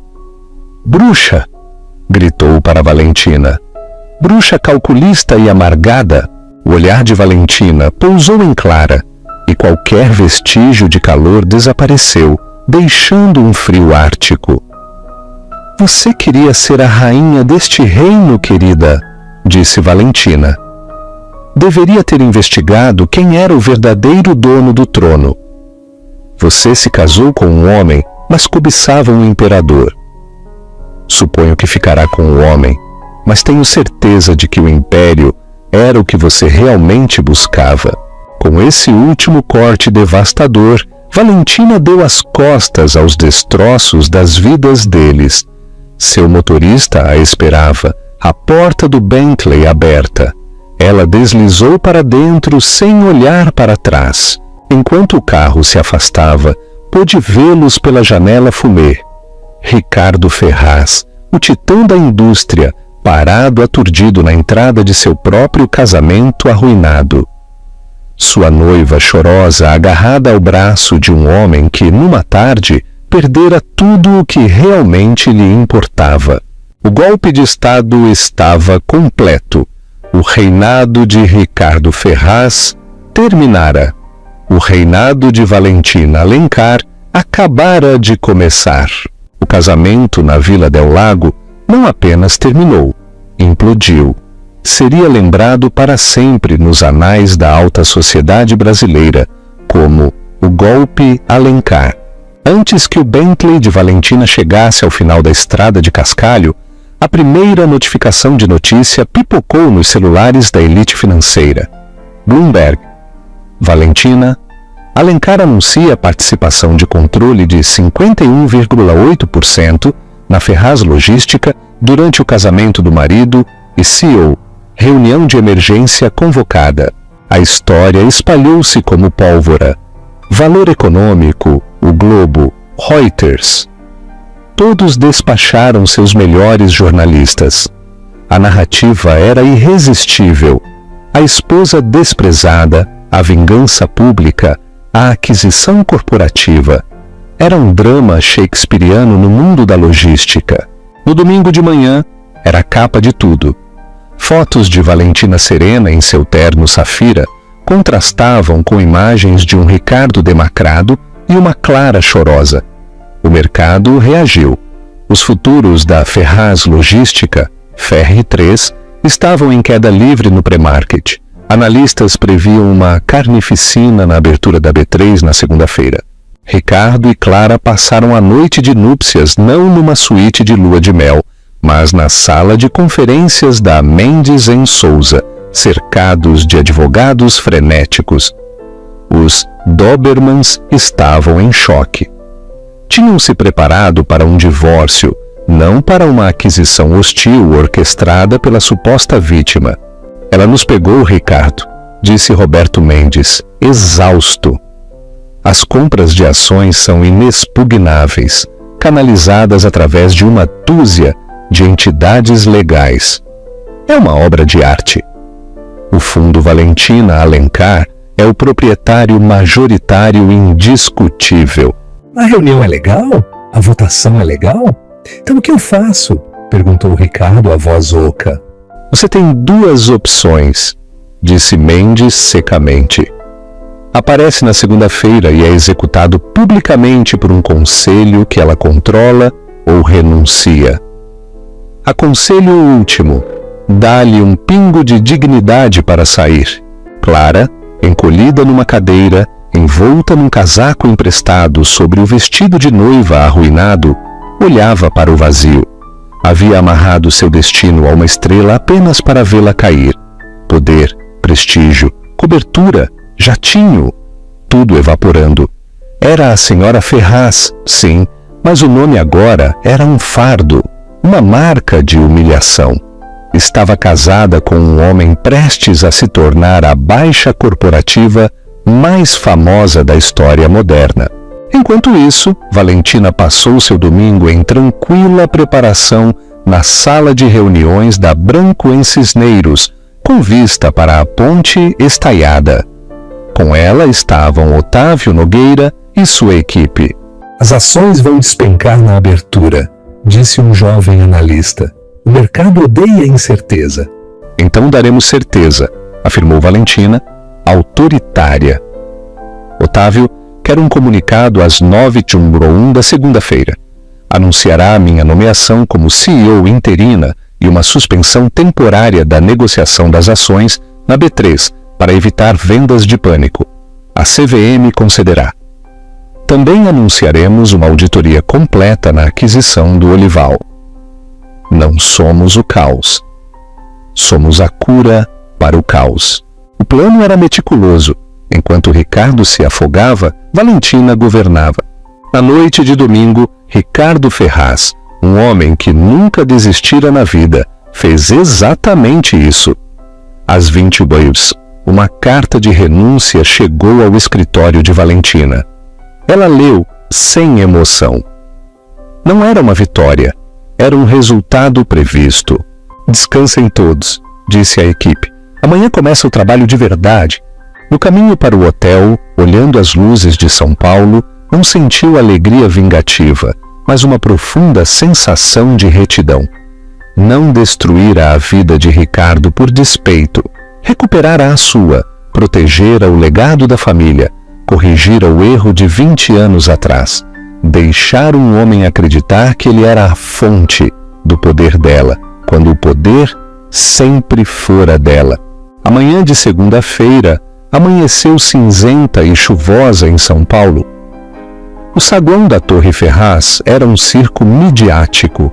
"Bruxa!" gritou para Valentina. Bruxa calculista e amargada. O olhar de Valentina pousou em Clara, e qualquer vestígio de calor desapareceu, deixando um frio ártico. "Você queria ser a rainha deste reino, querida", disse Valentina. "Deveria ter investigado quem era o verdadeiro dono do trono. Você se casou com um homem, mas cobiçava um imperador. Suponho que ficará com o homem, mas tenho certeza de que o império era o que você realmente buscava." Com esse último corte devastador, Valentina deu as costas aos destroços das vidas deles. Seu motorista a esperava, a porta do Bentley aberta. Ela deslizou para dentro sem olhar para trás. Enquanto o carro se afastava, pôde vê-los pela janela fumê. Ricardo Ferraz, o titã da indústria, parado aturdido na entrada de seu próprio casamento arruinado. Sua noiva chorosa agarrada ao braço de um homem que, numa tarde, perdera tudo o que realmente lhe importava. O golpe de Estado estava completo. O reinado de Ricardo Ferraz terminara. O reinado de Valentina Alencar acabara de começar. O casamento na Vila del Lago não apenas terminou, implodiu. Seria lembrado para sempre nos anais da alta sociedade brasileira como o golpe Alencar. Antes que o Bentley de Valentina chegasse ao final da estrada de Cascalho, a primeira notificação de notícia pipocou nos celulares da elite financeira. Bloomberg. Valentina. Alencar anuncia participação de controle de 51,8% na Ferraz Logística durante o casamento do marido e CEO. Reunião de emergência convocada. A história espalhou-se como pólvora. Valor Econômico, O Globo, Reuters. Todos despacharam seus melhores jornalistas. A narrativa era irresistível. A esposa desprezada, a vingança pública, a aquisição corporativa. Era um drama shakespeariano no mundo da logística. No domingo de manhã, era a capa de tudo. Fotos de Valentina serena em seu terno safira contrastavam com imagens de um Ricardo demacrado e uma Clara chorosa. O mercado reagiu. Os futuros da Ferraz Logística, FR3, estavam em queda livre no pré-market. Analistas previam uma carnificina na abertura da B3 na segunda-feira. Ricardo e Clara passaram a noite de núpcias não numa suíte de lua de mel, mas na sala de conferências da Mendes em Souza, cercados de advogados frenéticos. Os Dobermans estavam em choque. Tinham se preparado para um divórcio, não para uma aquisição hostil orquestrada pela suposta vítima. Ela nos pegou, Ricardo, disse Roberto Mendes, exausto. As compras de ações são inexpugnáveis, canalizadas através de uma dúzia de entidades legais. É uma obra de arte. O Fundo Valentina Alencar é o proprietário majoritário indiscutível. A reunião é legal? A votação é legal? Então o que eu faço? Perguntou Ricardo a voz oca. Você tem duas opções, disse Mendes secamente. Aparece na segunda-feira e é executado publicamente por um conselho que ela controla ou renuncia. Aconselho o último. Dá-lhe um pingo de dignidade para sair. Clara, encolhida numa cadeira, envolta num casaco emprestado sobre o vestido de noiva arruinado, olhava para o vazio. Havia amarrado seu destino a uma estrela apenas para vê-la cair. Poder, prestígio, cobertura, jatinho, tudo evaporando. Era a senhora Ferraz, sim, mas o nome agora era um fardo, uma marca de humilhação. Estava casada com um homem prestes a se tornar a baixa corporativa mais famosa da história moderna. Enquanto isso, Valentina passou seu domingo em tranquila preparação na sala de reuniões da Branco em Cisneiros, com vista para a ponte estaiada. Com ela estavam Otávio Nogueira e sua equipe. As ações vão despencar na abertura, disse um jovem analista. O mercado odeia incerteza. Então daremos certeza, afirmou Valentina, autoritária. Otávio quer um comunicado às 9h01 da segunda-feira. Anunciará a minha nomeação como CEO interina e uma suspensão temporária da negociação das ações na B3 para evitar vendas de pânico. A CVM concederá. Também anunciaremos uma auditoria completa na aquisição do Olival. Não somos o caos. Somos a cura para o caos. O plano era meticuloso. Enquanto Ricardo se afogava, Valentina governava. Na noite de domingo, Ricardo Ferraz, um homem que nunca desistira na vida, fez exatamente isso. Às 20h, uma carta de renúncia chegou ao escritório de Valentina. Ela leu sem emoção. Não era uma vitória, era um resultado previsto. Descansem todos, disse a equipe. Amanhã começa o trabalho de verdade. No caminho para o hotel, olhando as luzes de São Paulo, não sentiu alegria vingativa, mas uma profunda sensação de retidão. Não destruíra a vida de Ricardo por despeito, recuperara a sua, protegera o legado da família, corrigira o erro de 20 anos atrás, deixar um homem acreditar que ele era a fonte do poder dela, quando o poder sempre fora dela. A manhã de segunda-feira amanheceu cinzenta e chuvosa em São Paulo. O saguão da Torre Ferraz era um circo midiático.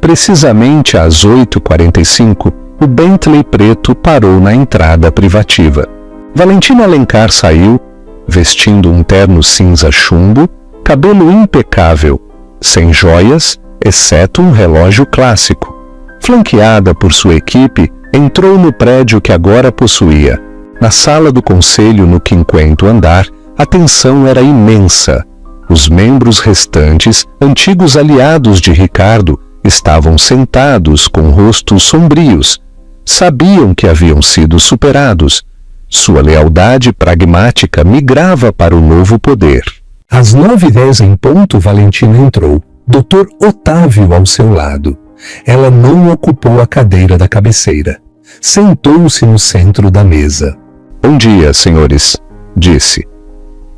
Precisamente às 8h45, o Bentley preto parou na entrada privativa. Valentina Alencar saiu, vestindo um terno cinza chumbo, cabelo impecável, sem joias, exceto um relógio clássico. Flanqueada por sua equipe, entrou no prédio que agora possuía. Na sala do conselho, no 50º andar, a tensão era imensa. Os membros restantes, antigos aliados de Ricardo, estavam sentados com rostos sombrios. Sabiam que haviam sido superados. Sua lealdade pragmática migrava para o novo poder. Às 9h10 em ponto, Valentina entrou. Dr. Otávio ao seu lado. Ela não ocupou a cadeira da cabeceira. Sentou-se no centro da mesa. Bom dia, senhores, disse.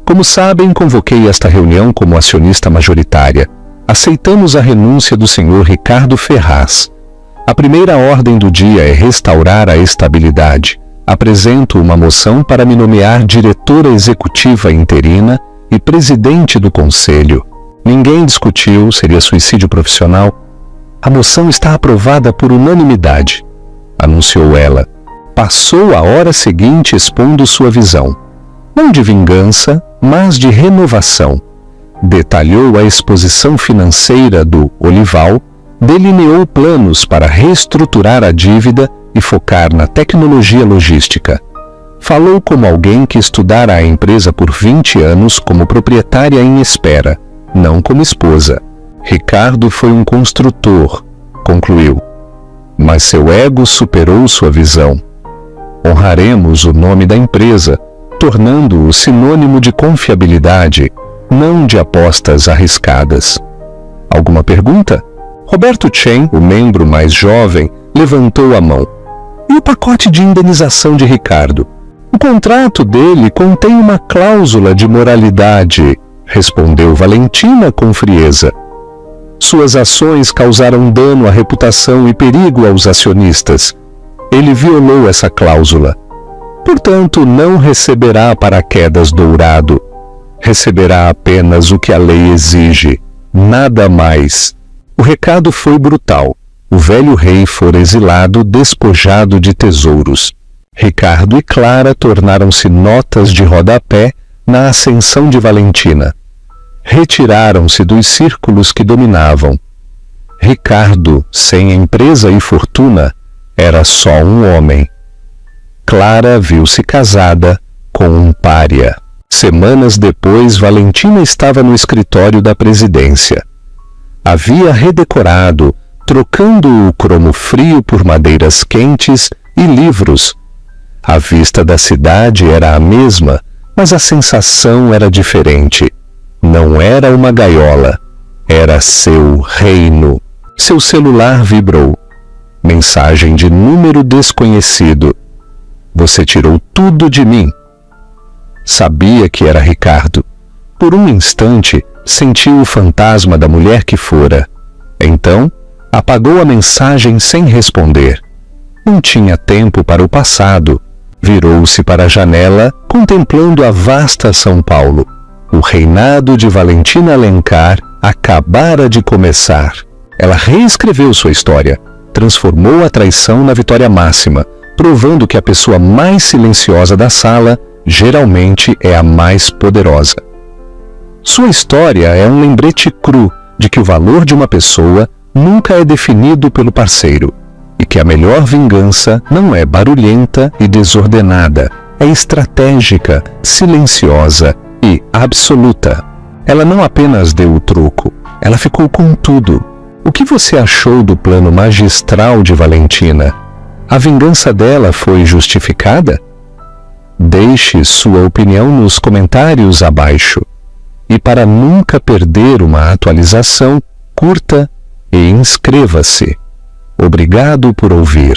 Como sabem, convoquei esta reunião como acionista majoritária. Aceitamos a renúncia do senhor Ricardo Ferraz. A primeira ordem do dia é restaurar a estabilidade. Apresento uma moção para me nomear diretora executiva interina e presidente do conselho. Ninguém discutiu, seria suicídio profissional. A moção está aprovada por unanimidade, anunciou ela. Passou a hora seguinte expondo sua visão. Não de vingança, mas de renovação. Detalhou a exposição financeira do Olival, delineou planos para reestruturar a dívida e focar na tecnologia logística. Falou como alguém que estudara a empresa por 20 anos como proprietária em espera, não como esposa. Ricardo foi um construtor, concluiu. Mas seu ego superou sua visão. Honraremos o nome da empresa, tornando-o sinônimo de confiabilidade, não de apostas arriscadas. Alguma pergunta? Roberto Chen, o membro mais jovem, levantou a mão. E o pacote de indenização de Ricardo? O contrato dele contém uma cláusula de moralidade, respondeu Valentina com frieza. Suas ações causaram dano à reputação e perigo aos acionistas. Ele violou essa cláusula. Portanto, não receberá paraquedas dourado. Receberá apenas o que a lei exige, nada mais. O recado foi brutal. O velho rei fora exilado, despojado de tesouros. Ricardo e Clara tornaram-se notas de rodapé na ascensão de Valentina. Retiraram-se dos círculos que dominavam. Ricardo, sem empresa e fortuna, era só um homem. Clara viu-se casada com um pária. Semanas depois, Valentina estava no escritório da presidência. Havia redecorado, trocando o cromo frio por madeiras quentes e livros. A vista da cidade era a mesma, mas a sensação era diferente. Não era uma gaiola, era seu reino. Seu celular vibrou. Mensagem de número desconhecido. Você tirou tudo de mim. Sabia que era Ricardo. Por um instante, sentiu o fantasma da mulher que fora. Então, apagou a mensagem sem responder. Não tinha tempo para o passado. Virou-se para a janela, contemplando a vasta São Paulo. O reinado de Valentina Alencar acabara de começar. Ela reescreveu sua história, transformou a traição na vitória máxima, provando que a pessoa mais silenciosa da sala geralmente é a mais poderosa. Sua história é um lembrete cru de que o valor de uma pessoa nunca é definido pelo parceiro e que a melhor vingança não é barulhenta e desordenada, é estratégica, silenciosa e absoluta. Ela não apenas deu o troco, ela ficou com tudo. O que você achou do plano magistral de Valentina? A vingança dela foi justificada? Deixe sua opinião nos comentários abaixo. E para nunca perder uma atualização, curta e inscreva-se. Obrigado por ouvir.